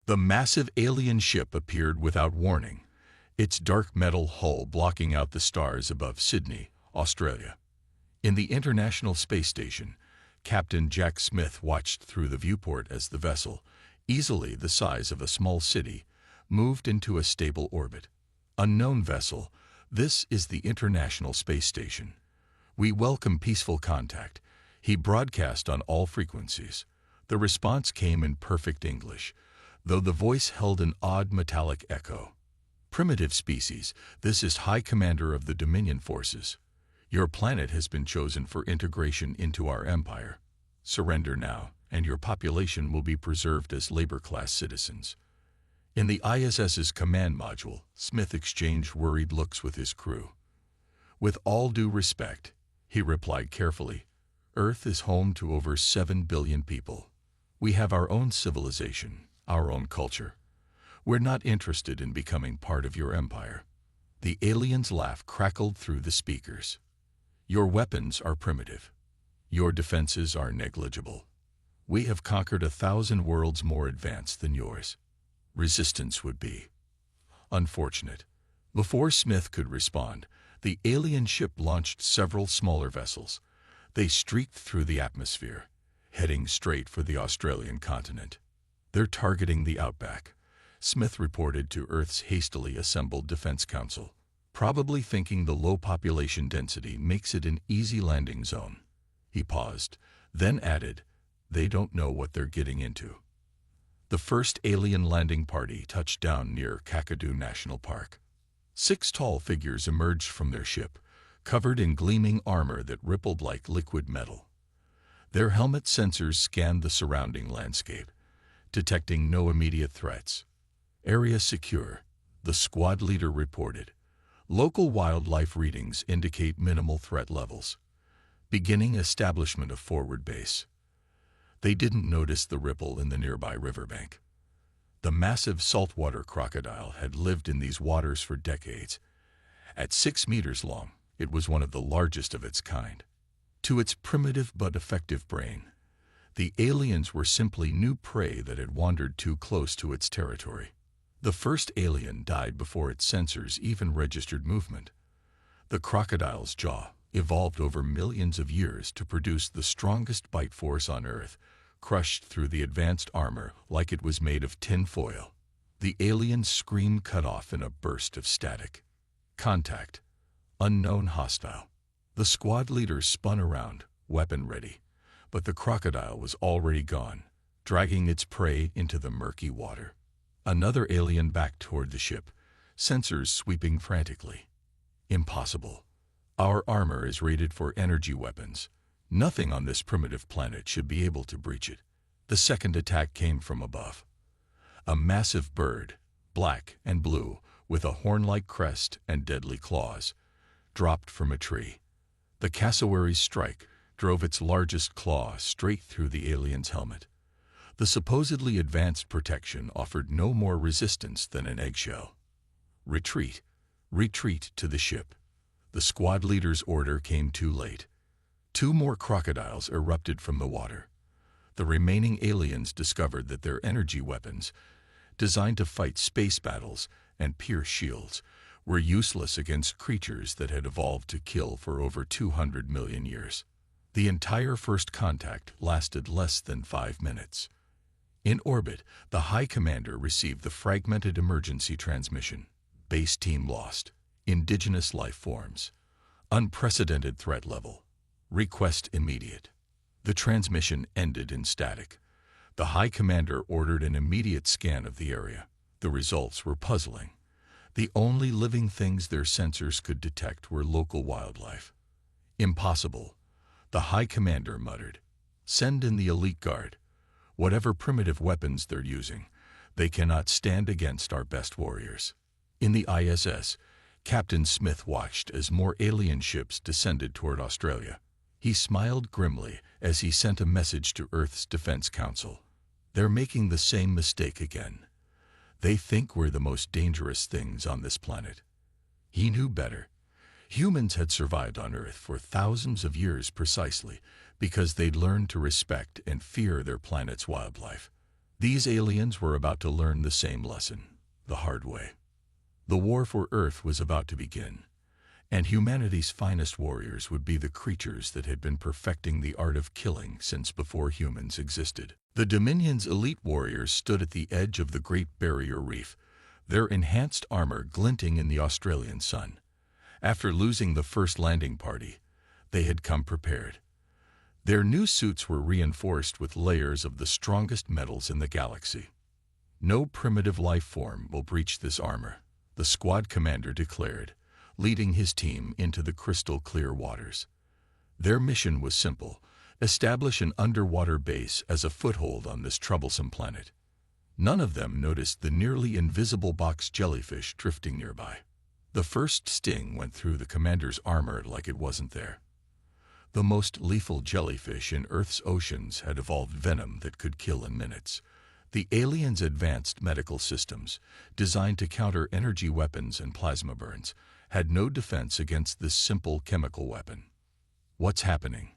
The massive alien ship appeared without warning, its dark metal hull blocking out the stars above Sydney, Australia. In the International Space Station, Captain Jack Smith watched through the viewport as the vessel, easily the size of a small city, moved into a stable orbit. Unknown vessel, this is the International Space Station. We welcome peaceful contact. He broadcast on all frequencies. The response came in perfect English, though the voice held an odd metallic echo. Primitive species, this is High Commander of the Dominion Forces. Your planet has been chosen for integration into our empire. Surrender now, and your population will be preserved as labor-class citizens. In the ISS's command module, Smith exchanged worried looks with his crew. With all due respect, he replied carefully, Earth is home to over 7 billion people. We have our own civilization, our own culture. We're not interested in becoming part of your empire. The alien's laugh crackled through the speakers. Your weapons are primitive. Your defenses are negligible. We have conquered 1,000 worlds more advanced than yours. Resistance would be unfortunate. Before Smith could respond, the alien ship launched several smaller vessels. They streaked through the atmosphere, heading straight for the Australian continent. They're targeting the outback, Smith reported to Earth's hastily assembled Defense Council, probably thinking the low population density makes it an easy landing zone. He paused, then added, they don't know what they're getting into. The first alien landing party touched down near Kakadu National Park. 6 tall figures emerged from their ship, covered in gleaming armor that rippled like liquid metal. Their helmet sensors scanned the surrounding landscape, detecting no immediate threats. Area secure, the squad leader reported. Local wildlife readings indicate minimal threat levels. Beginning establishment of forward base. They didn't notice the ripple in the nearby riverbank. The massive saltwater crocodile had lived in these waters for decades. At 6 meters long, it was one of the largest of its kind. To its primitive but effective brain, the aliens were simply new prey that had wandered too close to its territory. The first alien died before its sensors even registered movement. The crocodile's jaw evolved over millions of years to produce the strongest bite force on Earth, crushed through the advanced armor like it was made of tin foil. The alien's scream cut off in a burst of static. Contact. Unknown hostile. The squad leader spun around, weapon ready, but the crocodile was already gone, dragging its prey into the murky water. Another alien backed toward the ship, sensors sweeping frantically. Impossible. Our armor is rated for energy weapons. Nothing on this primitive planet should be able to breach it. The second attack came from above. A massive bird, black and blue, with a horn-like crest and deadly claws, dropped from a tree. The cassowary's strike drove its largest claw straight through the alien's helmet. The supposedly advanced protection offered no more resistance than an eggshell. Retreat. Retreat to the ship. The squad leader's order came too late. 2 more crocodiles erupted from the water. The remaining aliens discovered that their energy weapons, designed to fight space battles and pierce shields, were useless against creatures that had evolved to kill for over 200 million years. The entire first contact lasted less than 5 minutes. In orbit, the High Commander received the fragmented emergency transmission. Base team lost. Indigenous life forms. Unprecedented threat level. Request immediate. The transmission ended in static. The High Commander ordered an immediate scan of the area. The results were puzzling. The only living things their sensors could detect were local wildlife. Impossible. The High Commander muttered. Send in the elite guard. Whatever primitive weapons they're using, they cannot stand against our best warriors. In the ISS, Captain Smith watched as more alien ships descended toward Australia. He smiled grimly as he sent a message to Earth's Defense Council. They're making the same mistake again. They think we're the most dangerous things on this planet. He knew better. Humans had survived on Earth for thousands of years precisely because they'd learned to respect and fear their planet's wildlife. These aliens were about to learn the same lesson, the hard way. The war for Earth was about to begin, and humanity's finest warriors would be the creatures that had been perfecting the art of killing since before humans existed. The Dominion's elite warriors stood at the edge of the Great Barrier Reef, their enhanced armor glinting in the Australian sun. After losing the first landing party, they had come prepared. Their new suits were reinforced with layers of the strongest metals in the galaxy. No primitive life form will breach this armor, the squad commander declared, leading his team into the crystal-clear waters. Their mission was simple: establish an underwater base as a foothold on this troublesome planet. None of them noticed the nearly invisible box jellyfish drifting nearby. The first sting went through the commander's armor like it wasn't there. The most lethal jellyfish in Earth's oceans had evolved venom that could kill in minutes. The aliens' advanced medical systems, designed to counter energy weapons and plasma burns, had no defense against this simple chemical weapon. "What's happening?"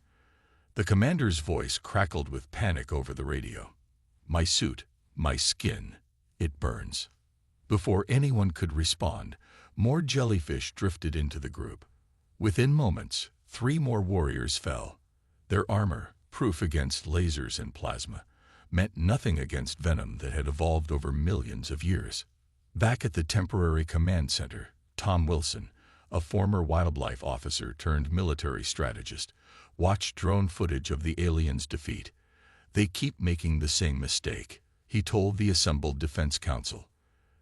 The commander's voice crackled with panic over the radio. "My suit, my skin, it burns." Before anyone could respond, more jellyfish drifted into the group. Within moments, 3 more warriors fell. Their armor, proof against lasers and plasma, meant nothing against venom that had evolved over millions of years. Back at the temporary command center, Tom Wilson, a former wildlife officer turned military strategist, watched drone footage of the aliens' defeat. "They keep making the same mistake," he told the assembled Defense Council.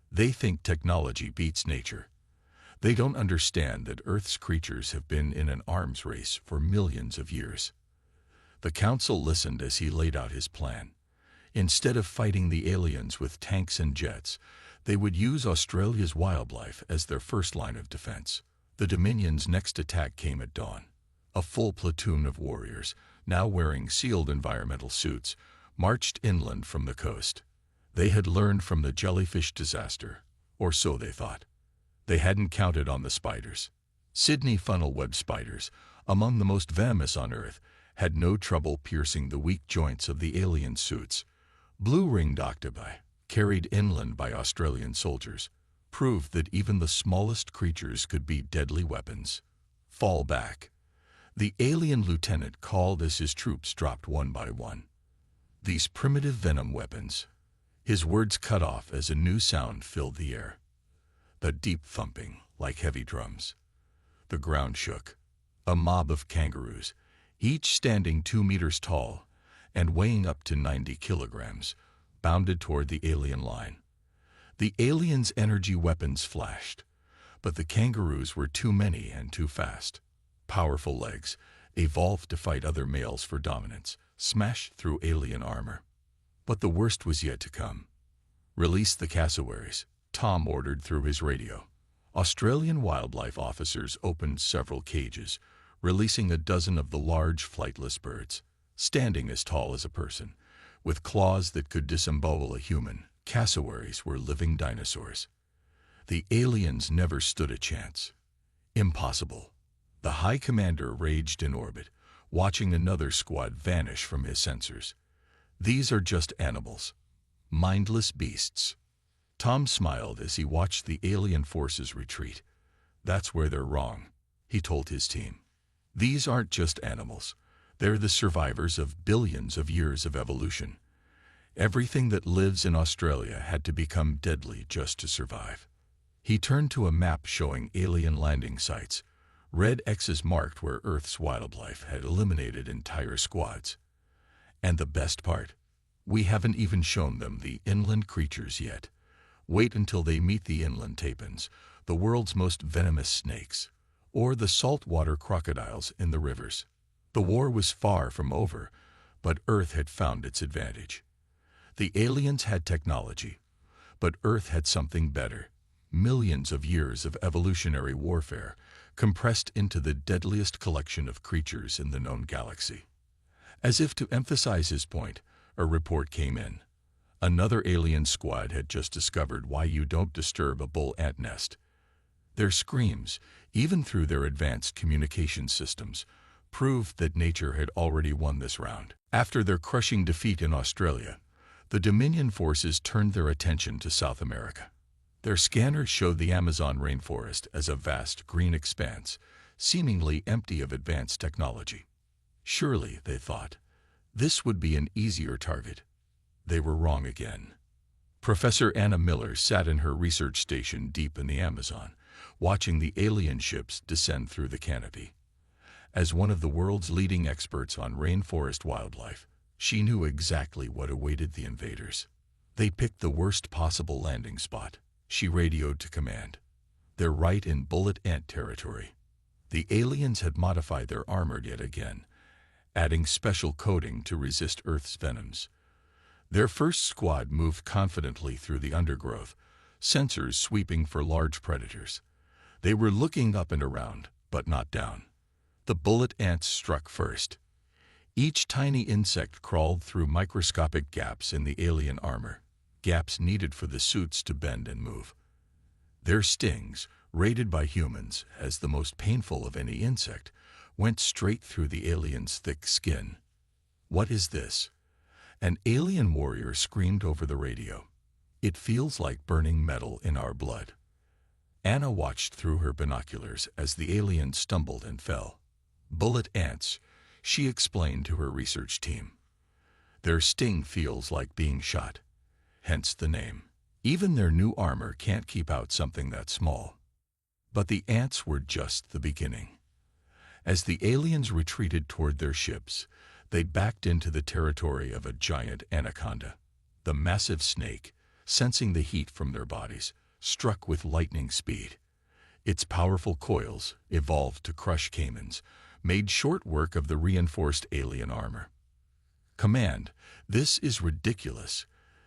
"They think technology beats nature. They don't understand that Earth's creatures have been in an arms race for millions of years." The council listened as he laid out his plan. Instead of fighting the aliens with tanks and jets, they would use Australia's wildlife as their first line of defense. The Dominion's next attack came at dawn. A full platoon of warriors, now wearing sealed environmental suits, marched inland from the coast. They had learned from the jellyfish disaster, or so they thought. They hadn't counted on the spiders. Sydney funnel web spiders, among the most venomous on Earth, had no trouble piercing the weak joints of the alien suits. Blue-ringed octopi, carried inland by Australian soldiers, proved that even the smallest creatures could be deadly weapons. "Fall back." The alien lieutenant called as his troops dropped one by one. "These primitive venom weapons." His words cut off as a new sound filled the air. The deep thumping, like heavy drums. The ground shook. A mob of kangaroos, each standing 2 meters tall and weighing up to 90 kilograms, bounded toward the alien line. The aliens' energy weapons flashed, but the kangaroos were too many and too fast. Powerful legs, evolved to fight other males for dominance, smashed through alien armor. But the worst was yet to come. "Release the cassowaries," Tom ordered through his radio. Australian wildlife officers opened several cages, releasing a dozen of the large flightless birds, standing as tall as a person, with claws that could disembowel a human. Cassowaries were living dinosaurs. The aliens never stood a chance. Impossible. The High Commander raged in orbit, watching another squad vanish from his sensors. "These are just animals. Mindless beasts." Tom smiled as he watched the alien forces retreat. "That's where they're wrong," he told his team. "These aren't just animals. They're the survivors of billions of years of evolution. Everything that lives in Australia had to become deadly just to survive." He turned to a map showing alien landing sites. Red X's marked where Earth's wildlife had eliminated entire squads. "And the best part? We haven't even shown them the inland creatures yet. Wait until they meet the inland tapins, the world's most venomous snakes, or the saltwater crocodiles in the rivers." The war was far from over, but Earth had found its advantage. The aliens had technology, but Earth had something better: millions of years of evolutionary warfare, compressed into the deadliest collection of creatures in the known galaxy. As if to emphasize his point, a report came in. Another alien squad had just discovered why you don't disturb a bull ant nest. Their screams, even through their advanced communication systems, proved that nature had already won this round. After their crushing defeat in Australia, The Dominion forces turned their attention to South America. Their scanners showed the Amazon rainforest as a vast green expanse, seemingly empty of advanced technology. Surely, they thought, this would be an easier target. They were wrong again. Professor Anna Miller sat in her research station deep in the Amazon, watching the alien ships descend through the canopy. As one of the world's leading experts on rainforest wildlife, she knew exactly what awaited the invaders. They picked the worst possible landing spot. She radioed to command. They're right in bullet ant territory. The aliens had modified their armor yet again, adding special coating to resist Earth's venoms. Their first squad moved confidently through the undergrowth, sensors sweeping for large predators. They were looking up and around, but not down. The bullet ants struck first. Each tiny insect crawled through microscopic gaps in the alien armor, gaps needed for the suits to bend and move. Their stings, rated by humans as the most painful of any insect, went straight through the alien's thick skin. "What is this?" An alien warrior screamed over the radio. "It feels like burning metal in our blood." Anna watched through her binoculars as the alien stumbled and fell. "Bullet ants," she explained to her research team. "Their sting feels like being shot, hence the name. Even their new armor can't keep out something that small." But the ants were just the beginning. As the aliens retreated toward their ships, they backed into the territory of a giant anaconda. The massive snake, sensing the heat from their bodies, struck with lightning speed. Its powerful coils, evolved to crush caimans, made short work of the reinforced alien armor. "Command, this is ridiculous,"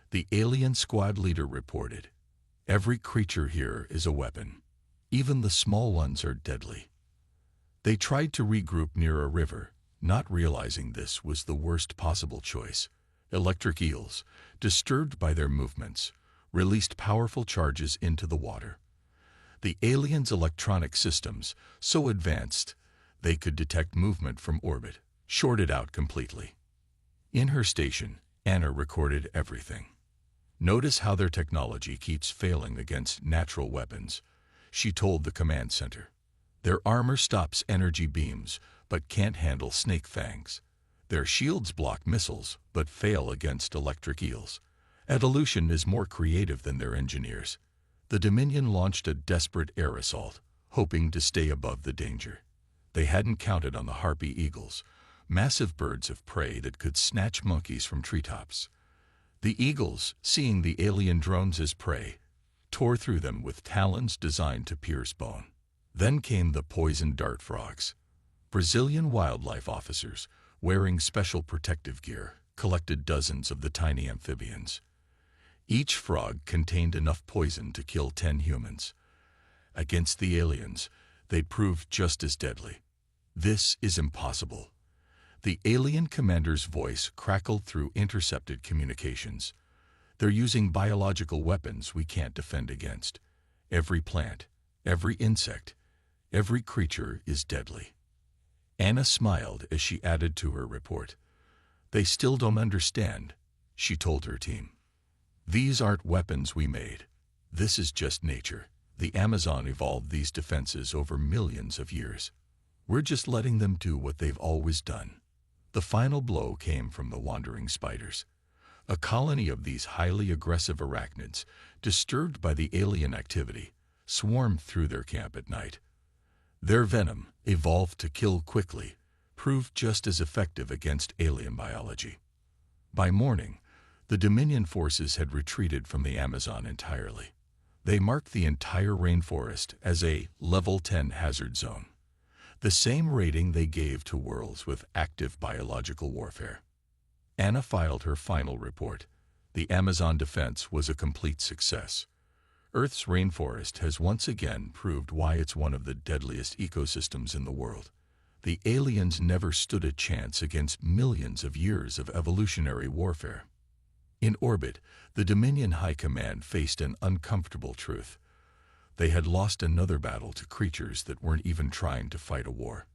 the alien squad leader reported. "Every creature here is a weapon. Even the small ones are deadly." They tried to regroup near a river, not realizing this was the worst possible choice. Electric eels, disturbed by their movements, released powerful charges into the water. The aliens' electronic systems, so advanced they could detect movement from orbit, shorted out completely. In her station, Anna recorded everything. "Notice how their technology keeps failing against natural weapons," she told the command center. "Their armor stops energy beams, but can't handle snake fangs. Their shields block missiles, but fail against electric eels. Evolution is more creative than their engineers." The Dominion launched a desperate air assault, hoping to stay above the danger. They hadn't counted on the harpy eagles, massive birds of prey that could snatch monkeys from treetops. The eagles, seeing the alien drones as prey, tore through them with talons designed to pierce bone. Then came the poison dart frogs. Brazilian wildlife officers, wearing special protective gear, collected dozens of the tiny amphibians. Each frog contained enough poison to kill 10 humans. Against the aliens, they proved just as deadly. "This is impossible." The alien commander's voice crackled through intercepted communications. "They're using biological weapons we can't defend against. Every plant, every insect, every creature is deadly." Anna smiled as she added to her report. "They still don't understand," she told her team. "These aren't weapons we made. This is just nature. The Amazon evolved these defenses over millions of years. We're just letting them do what they've always done." The final blow came from the wandering spiders. A colony of these highly aggressive arachnids, disturbed by the alien activity, swarmed through their camp at night. Their venom, evolved to kill quickly, proved just as effective against alien biology. By morning, the Dominion forces had retreated from the Amazon entirely. They marked the entire rainforest as a Level 10 hazard zone, the same rating they gave to worlds with active biological warfare. Anna filed her final report. The Amazon defense was a complete success. Earth's rainforest has once again proved why it's one of the deadliest ecosystems in the world. The aliens never stood a chance against millions of years of evolutionary warfare. In orbit, the Dominion High Command faced an uncomfortable truth. They had lost another battle to creatures that weren't even trying to fight a war.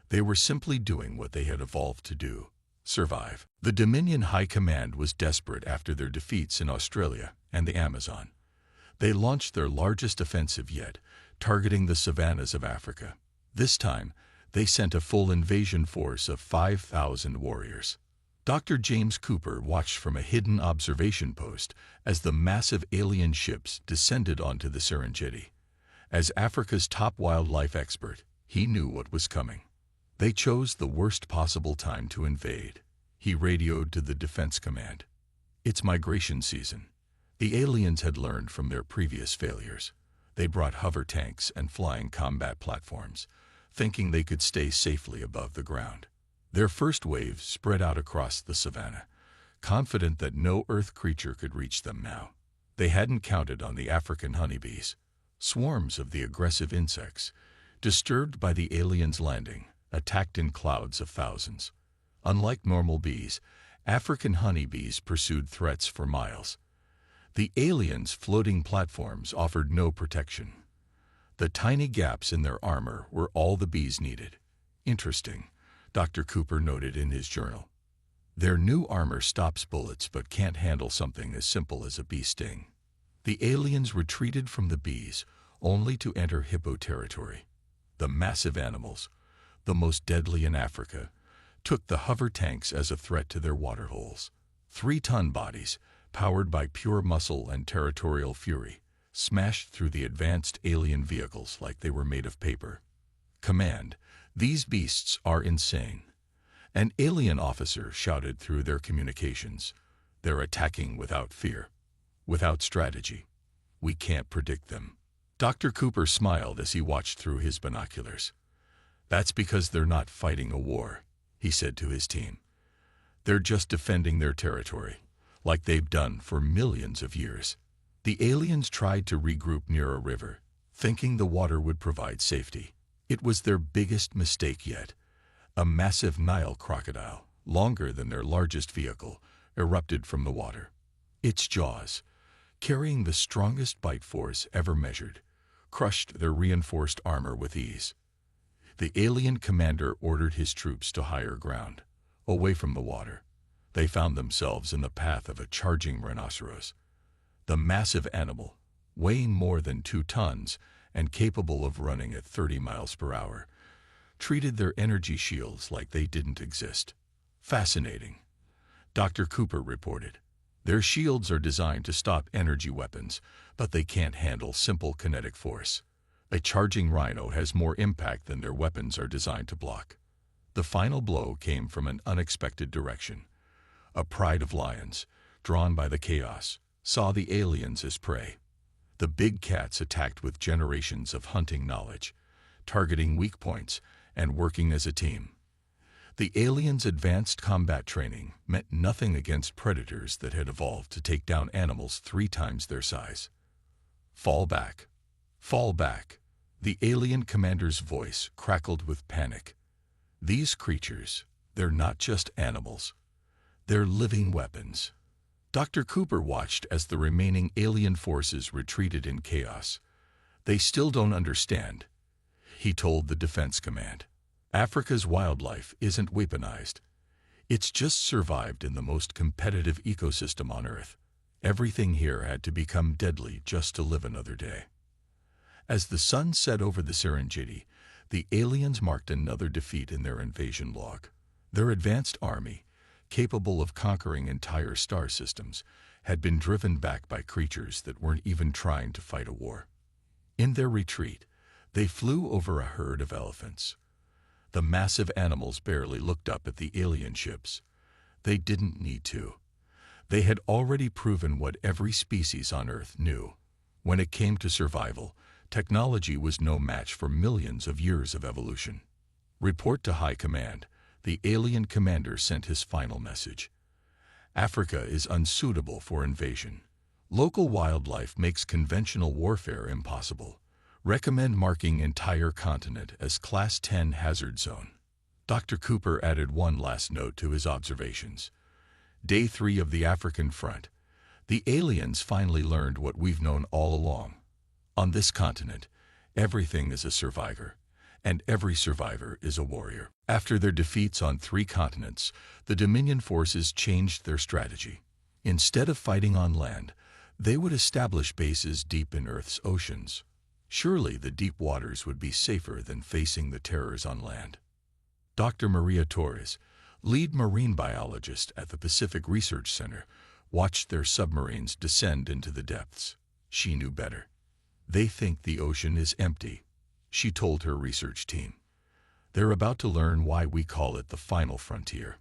They were simply doing what they had evolved to do, survive. The Dominion High Command was desperate after their defeats in Australia and the Amazon. They launched their largest offensive yet, targeting the savannas of Africa. This time, they sent a full invasion force of 5,000 warriors. Dr. James Cooper watched from a hidden observation post as the massive alien ships descended onto the Serengeti. As Africa's top wildlife expert, he knew what was coming. They chose the worst possible time to invade. He radioed to the Defense Command. It's migration season. The aliens had learned from their previous failures. They brought hover tanks and flying combat platforms, thinking they could stay safely above the ground. Their first wave spread out across the savannah, confident that no Earth creature could reach them now. They hadn't counted on the African honeybees, swarms of the aggressive insects, disturbed by the aliens' landing, attacked in clouds of thousands. Unlike normal bees, African honeybees pursued threats for miles. The aliens' floating platforms offered no protection. The tiny gaps in their armor were all the bees needed. Interesting, Dr. Cooper noted in his journal. Their new armor stops bullets but can't handle something as simple as a bee sting. The aliens retreated from the bees, only to enter hippo territory. The massive animals, the most deadly in Africa, took the hover tanks as a threat to their waterholes. 3-ton bodies, powered by pure muscle and territorial fury, smashed through the advanced alien vehicles like they were made of paper. Command, these beasts are insane. An alien officer shouted through their communications. They're attacking without fear, without strategy. We can't predict them. Dr. Cooper smiled as he watched through his binoculars. That's because they're not fighting a war, he said to his team. They're just defending their territory, like they've done for millions of years. The aliens tried to regroup near a river, thinking the water would provide safety. It was their biggest mistake yet. A massive Nile crocodile, longer than their largest vehicle, erupted from the water. Its jaws, carrying the strongest bite force ever measured, crushed their reinforced armor with ease. The alien commander ordered his troops to higher ground, away from the water. They found themselves in the path of a charging rhinoceros. The massive animal, weighing more than 2 tons and capable of running at 30 miles per hour, treated their energy shields like they didn't exist. Fascinating, Dr. Cooper reported. Their shields are designed to stop energy weapons, but they can't handle simple kinetic force. A charging rhino has more impact than their weapons are designed to block. The final blow came from an unexpected direction. A pride of lions, drawn by the chaos, saw the aliens as prey. The big cats attacked with generations of hunting knowledge, targeting weak points and working as a team. The aliens' advanced combat training meant nothing against predators that had evolved to take down animals 3 times their size. Fall back. Fall back. The alien commander's voice crackled with panic. These creatures, they're not just animals. They're living weapons. Dr. Cooper watched as the remaining alien forces retreated in chaos. They still don't understand, he told the Defense Command. Africa's wildlife isn't weaponized. It's just survived in the most competitive ecosystem on Earth. Everything here had to become deadly just to live another day. As the sun set over the Serengeti, the aliens marked another defeat in their invasion log. Their advanced army, capable of conquering entire star systems, had been driven back by creatures that weren't even trying to fight a war. In their retreat, they flew over a herd of elephants. The massive animals barely looked up at the alien ships. They didn't need to. They had already proven what every species on Earth knew. When it came to survival, technology was no match for millions of years of evolution. Report to High Command. The alien commander sent his final message. Africa is unsuitable for invasion. Local wildlife makes conventional warfare impossible. Recommend marking entire continent as Class 10 hazard zone. Dr. Cooper added one last note to his observations. Day 3 of the African front. The aliens finally learned what we've known all along. On this continent, everything is a survivor, and every survivor is a warrior. After their defeats on 3 continents, the Dominion forces changed their strategy. Instead of fighting on land, they would establish bases deep in Earth's oceans. Surely the deep waters would be safer than facing the terrors on land. Dr. Maria Torres, lead marine biologist at the Pacific Research Center, watched their submarines descend into the depths. She knew better. They think the ocean is empty, she told her research team. They're about to learn why we call it the final frontier.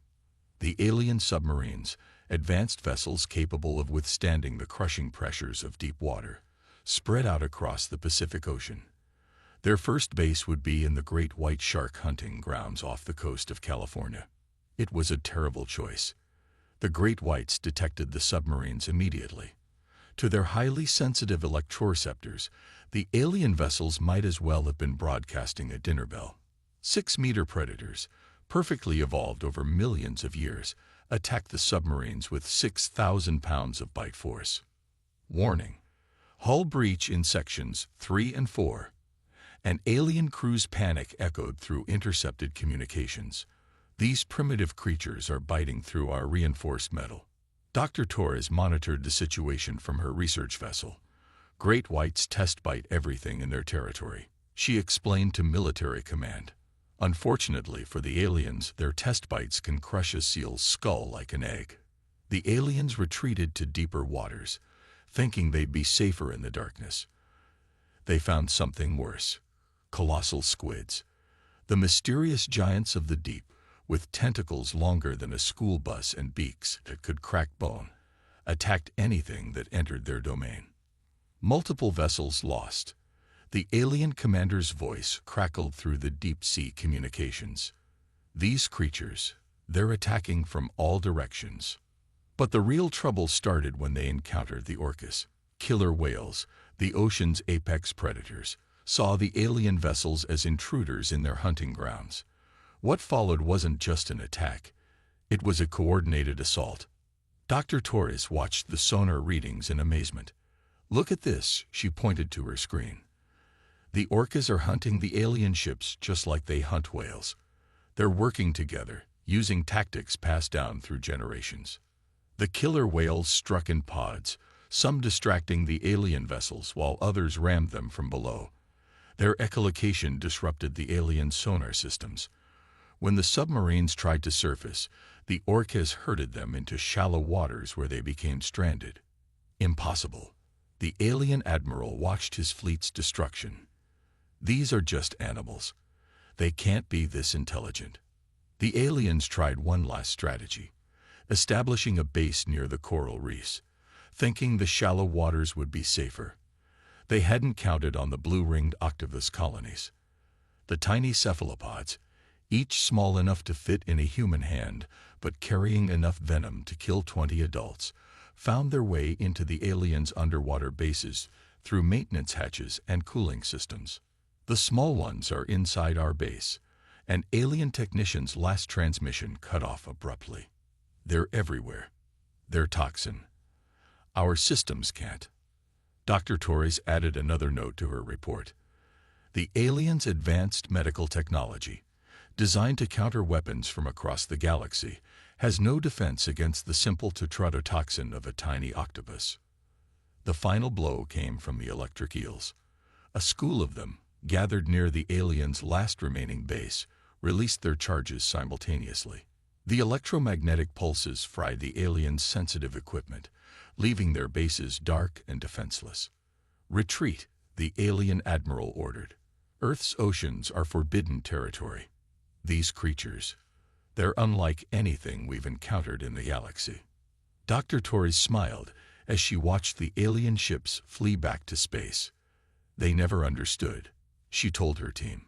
The alien submarines, advanced vessels capable of withstanding the crushing pressures of deep water, spread out across the Pacific Ocean. Their first base would be in the Great White Shark hunting grounds off the coast of California. It was a terrible choice. The Great Whites detected the submarines immediately. To their highly sensitive electroreceptors, the alien vessels might as well have been broadcasting a dinner bell. 6-meter predators, perfectly evolved over millions of years, attacked the submarines with 6,000 pounds of bite force. Warning: hull breach in sections 3 and 4. An alien crew's panic echoed through intercepted communications. These primitive creatures are biting through our reinforced metal. Dr. Torres monitored the situation from her research vessel. Great Whites test bite everything in their territory, she explained to military command. Unfortunately for the aliens, their test bites can crush a seal's skull like an egg. The aliens retreated to deeper waters, thinking they'd be safer in the darkness. They found something worse: colossal squids, the mysterious giants of the deep, with tentacles longer than a school bus and beaks that could crack bone, attacked anything that entered their domain. Multiple vessels lost. The alien commander's voice crackled through the deep-sea communications. These creatures, they're attacking from all directions. But the real trouble started when they encountered the orcas. Killer whales, the ocean's apex predators, saw the alien vessels as intruders in their hunting grounds. What followed wasn't just an attack. It was a coordinated assault. Dr. Torres watched the sonar readings in amazement. Look at this, she pointed to her screen. The orcas are hunting the alien ships just like they hunt whales. They're working together, using tactics passed down through generations. The killer whales struck in pods, some distracting the alien vessels while others rammed them from below. Their echolocation disrupted the alien sonar systems. When the submarines tried to surface, the orcas herded them into shallow waters where they became stranded. Impossible. The alien admiral watched his fleet's destruction. These are just animals. They can't be this intelligent. The aliens tried one last strategy, establishing a base near the coral reefs, thinking the shallow waters would be safer. They hadn't counted on the blue-ringed octopus colonies. The tiny cephalopods, each small enough to fit in a human hand, but carrying enough venom to kill 20 adults, found their way into the aliens' underwater bases through maintenance hatches and cooling systems. The small ones are inside our base, and alien technicians' last transmission cut off abruptly. They're everywhere. They're toxin. Our systems can't. Dr. Torres added another note to her report. The aliens' advanced medical technology, designed to counter weapons from across the galaxy, has no defense against the simple tetrodotoxin of a tiny octopus. The final blow came from the electric eels. A school of them, gathered near the aliens' last remaining base, released their charges simultaneously. The electromagnetic pulses fried the aliens' sensitive equipment, leaving their bases dark and defenseless. Retreat, the alien admiral ordered. Earth's oceans are forbidden territory. These creatures, they're unlike anything we've encountered in the galaxy. Dr. Torres smiled as she watched the alien ships flee back to space. They never understood, she told her team.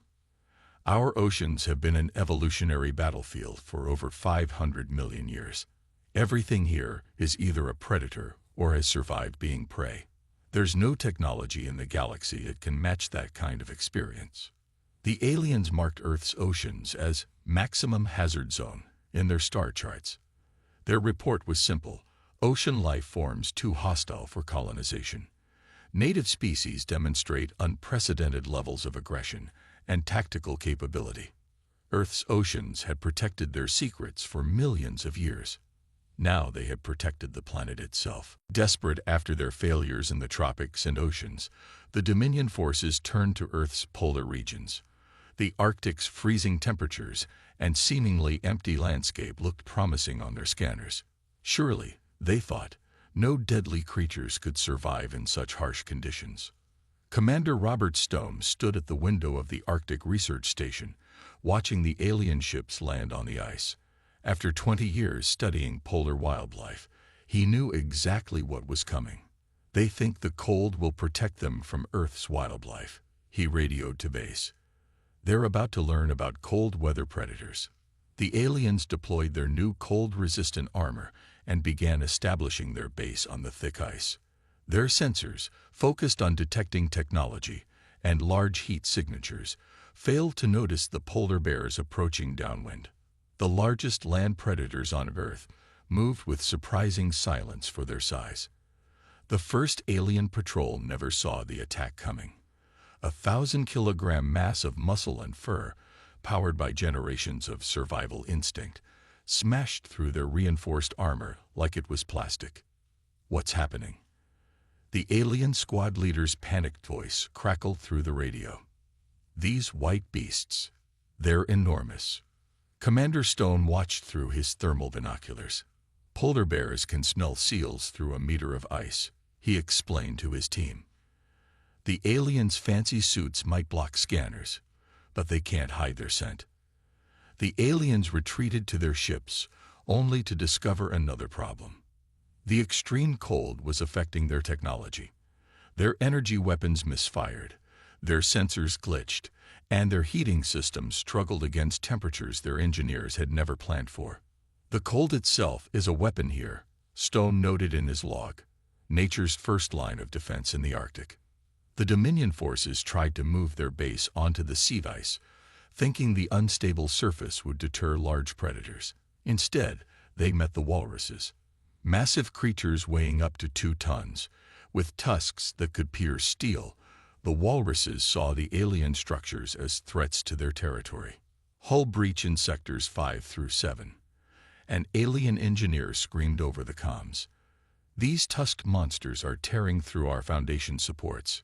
Our oceans have been an evolutionary battlefield for over 500 million years. Everything here is either a predator or has survived being prey. There's no technology in the galaxy that can match that kind of experience. The aliens marked Earth's oceans as maximum hazard zone in their star charts. Their report was simple: ocean life forms too hostile for colonization. Native species demonstrate unprecedented levels of aggression, and tactical capability. Earth's oceans had protected their secrets for millions of years. Now they had protected the planet itself. Desperate after their failures in the tropics and oceans, the Dominion forces turned to Earth's polar regions. The Arctic's freezing temperatures and seemingly empty landscape looked promising on their scanners. Surely, they thought, no deadly creatures could survive in such harsh conditions. Commander Robert Stone stood at the window of the Arctic Research Station, watching the alien ships land on the ice. After 20 years studying polar wildlife, he knew exactly what was coming. They think the cold will protect them from Earth's wildlife, he radioed to base. They're about to learn about cold weather predators. The aliens deployed their new cold-resistant armor and began establishing their base on the thick ice. Their sensors, focused on detecting technology and large heat signatures, failed to notice the polar bears approaching downwind. The largest land predators on Earth moved with surprising silence for their size. The first alien patrol never saw the attack coming. A 1,000-kilogram mass of muscle and fur, powered by generations of survival instinct, smashed through their reinforced armor like it was plastic. What's happening? The alien squad leader's panicked voice crackled through the radio. These white beasts, they're enormous. Commander Stone watched through his thermal binoculars. Polar bears can smell seals through a meter of ice, he explained to his team. The aliens' fancy suits might block scanners, but they can't hide their scent. The aliens retreated to their ships, only to discover another problem. The extreme cold was affecting their technology. Their energy weapons misfired, their sensors glitched, and their heating systems struggled against temperatures their engineers had never planned for. The cold itself is a weapon here, Stone noted in his log, nature's first line of defense in the Arctic. The Dominion forces tried to move their base onto the sea ice, thinking the unstable surface would deter large predators. Instead, they met the walruses. Massive creatures weighing up to 2 tons, with tusks that could pierce steel, the walruses saw the alien structures as threats to their territory. Hull breach in sectors 5 through 7. An alien engineer screamed over the comms. These tusked monsters are tearing through our foundation supports.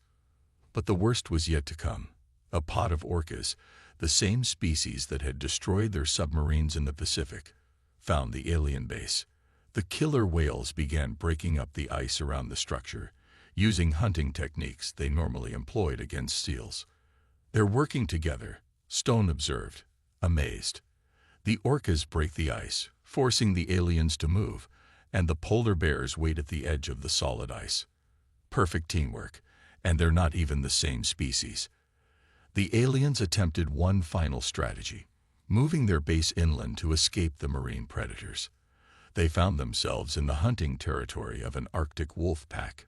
But the worst was yet to come. A pod of orcas, the same species that had destroyed their submarines in the Pacific, found the alien base. The killer whales began breaking up the ice around the structure, using hunting techniques they normally employed against seals. They're working together, Stone observed, amazed. The orcas break the ice, forcing the aliens to move, and the polar bears wait at the edge of the solid ice. Perfect teamwork, and they're not even the same species. The aliens attempted one final strategy, moving their base inland to escape the marine predators. They found themselves in the hunting territory of an Arctic wolf pack.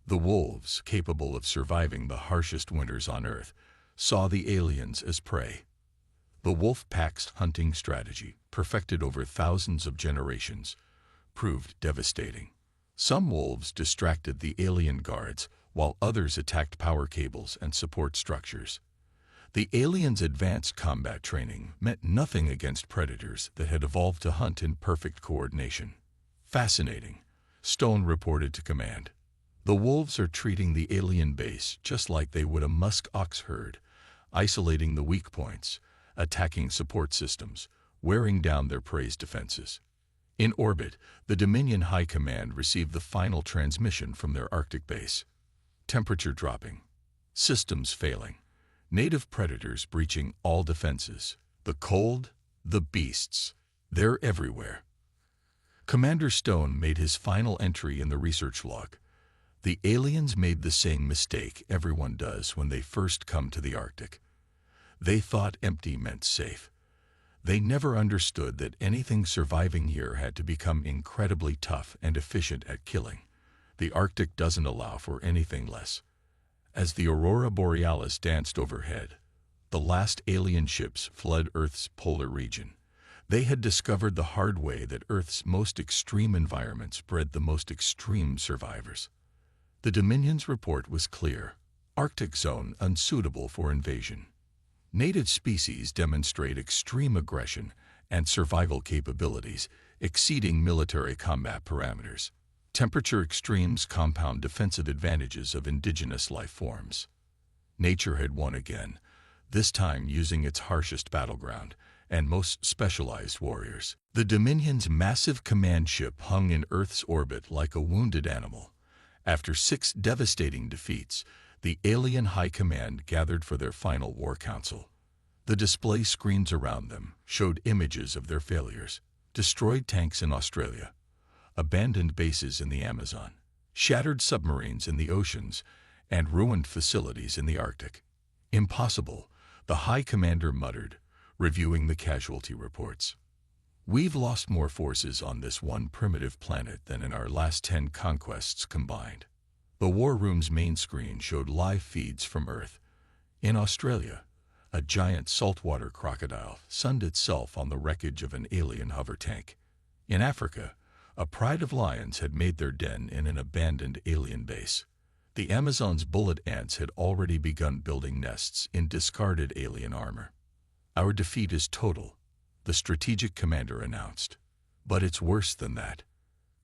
The wolves, capable of surviving the harshest winters on Earth, saw the aliens as prey. The wolf pack's hunting strategy, perfected over thousands of generations, proved devastating. Some wolves distracted the alien guards, while others attacked power cables and support structures. The aliens' advanced combat training meant nothing against predators that had evolved to hunt in perfect coordination. Fascinating, Stone reported to command. The wolves are treating the alien base just like they would a musk ox herd, isolating the weak points, attacking support systems, wearing down their prey's defenses. In orbit, the Dominion High Command received the final transmission from their Arctic base. Temperature dropping, systems failing, native predators breaching all defenses. The cold, the beasts, they're everywhere. Commander Stone made his final entry in the research log. The aliens made the same mistake everyone does when they first come to the Arctic. They thought empty meant safe. They never understood that anything surviving here had to become incredibly tough and efficient at killing. The Arctic doesn't allow for anything less. As the aurora borealis danced overhead, the last alien ships fled Earth's polar region. They had discovered the hard way that Earth's most extreme environments bred the most extreme survivors. The Dominion's report was clear: Arctic zone unsuitable for invasion. Native species demonstrate extreme aggression and survival capabilities exceeding military combat parameters. Temperature extremes compound defensive advantages of indigenous life forms. Nature had won again, this time using its harshest battleground and most specialized warriors. The Dominion's massive command ship hung in Earth's orbit like a wounded animal. After 6 devastating defeats, the alien High Command gathered for their final war council. The display screens around them showed images of their failures: destroyed tanks in Australia, abandoned bases in the Amazon, shattered submarines in the oceans, and ruined facilities in the Arctic. "Impossible," the High Commander muttered, reviewing the casualty reports. "We've lost more forces on this one primitive planet than in our last 10 conquests combined." The war room's main screen showed live feeds from Earth. In Australia, a giant saltwater crocodile sunned itself on the wreckage of an alien hover tank. In Africa, a pride of lions had made their den in an abandoned alien base. The Amazon's bullet ants had already begun building nests in discarded alien armor. "Our defeat is total," the strategic commander announced. "But it's worse than that.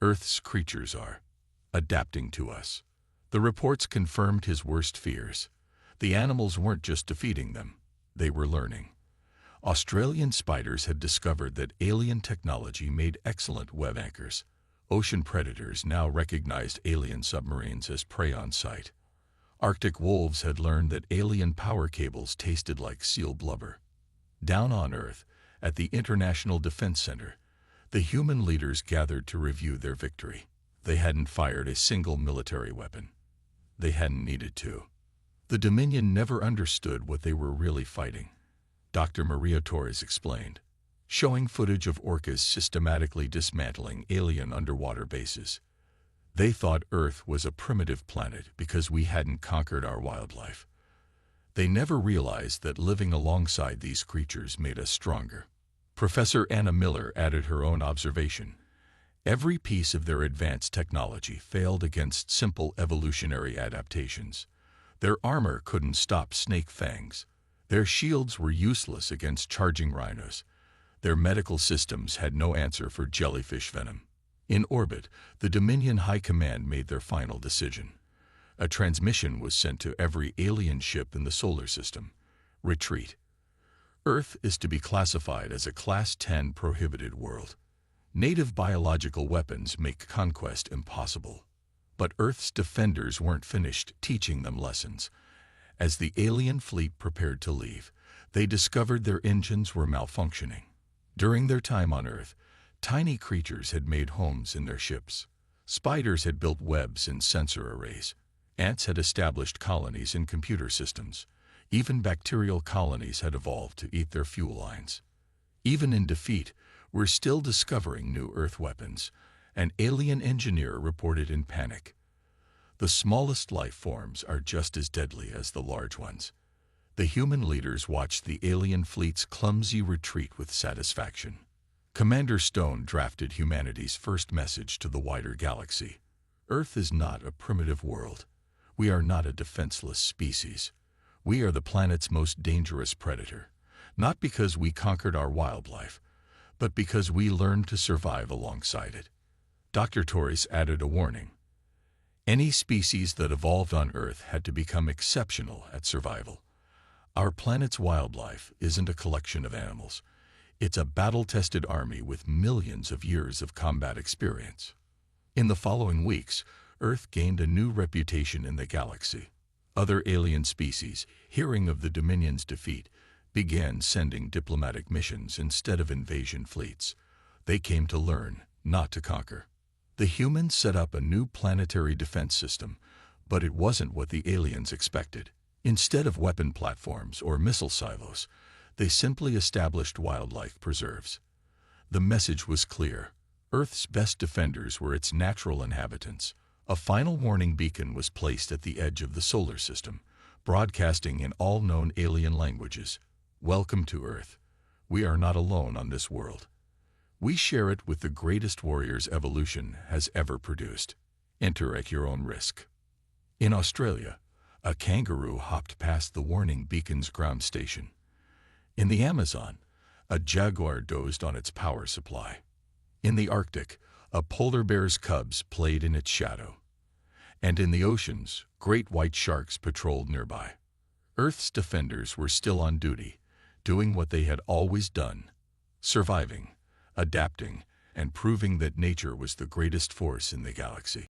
Earth's creatures are adapting to us." The reports confirmed his worst fears. The animals weren't just defeating them, they were learning. Australian spiders had discovered that alien technology made excellent web anchors. Ocean predators now recognized alien submarines as prey on sight. Arctic wolves had learned that alien power cables tasted like seal blubber. Down on Earth, at the International Defense Center, the human leaders gathered to review their victory. They hadn't fired a single military weapon. They hadn't needed to. The Dominion never understood what they were really fighting. Dr. Maria Torres explained, showing footage of orcas systematically dismantling alien underwater bases. "They thought Earth was a primitive planet because we hadn't conquered our wildlife. They never realized that living alongside these creatures made us stronger." Professor Anna Miller added her own observation. "Every piece of their advanced technology failed against simple evolutionary adaptations. Their armor couldn't stop snake fangs. Their shields were useless against charging rhinos. Their medical systems had no answer for jellyfish venom." In orbit, the Dominion High Command made their final decision. A transmission was sent to every alien ship in the solar system: retreat. Earth is to be classified as a Class 10 prohibited world. Native biological weapons make conquest impossible. But Earth's defenders weren't finished teaching them lessons. As the alien fleet prepared to leave, they discovered their engines were malfunctioning. During their time on Earth, tiny creatures had made homes in their ships. Spiders had built webs in sensor arrays. Ants had established colonies in computer systems. Even bacterial colonies had evolved to eat their fuel lines. Even in defeat, we're still discovering new Earth weapons, an alien engineer reported in panic. "The smallest life forms are just as deadly as the large ones." The human leaders watched the alien fleet's clumsy retreat with satisfaction. Commander Stone drafted humanity's first message to the wider galaxy. "Earth is not a primitive world. We are not a defenseless species. We are the planet's most dangerous predator, not because we conquered our wildlife, but because we learned to survive alongside it." Dr. Torres added a warning. Any species that evolved on Earth had to become exceptional at survival. Our planet's wildlife isn't a collection of animals. It's a battle-tested army with millions of years of combat experience. In the following weeks, Earth gained a new reputation in the galaxy. Other alien species, hearing of the Dominion's defeat, began sending diplomatic missions instead of invasion fleets. They came to learn, not to conquer. The humans set up a new planetary defense system, but it wasn't what the aliens expected. Instead of weapon platforms or missile silos, they simply established wildlife preserves. The message was clear. Earth's best defenders were its natural inhabitants. A final warning beacon was placed at the edge of the solar system, broadcasting in all known alien languages. "Welcome to Earth. We are not alone on this world. We share it with the greatest warriors evolution has ever produced. Enter at your own risk." In Australia, a kangaroo hopped past the warning beacon's ground station. In the Amazon, a jaguar dozed on its power supply. In the Arctic, a polar bear's cubs played in its shadow. And in the oceans, great white sharks patrolled nearby. Earth's defenders were still on duty, doing what they had always done, surviving, adapting, and proving that nature was the greatest force in the galaxy.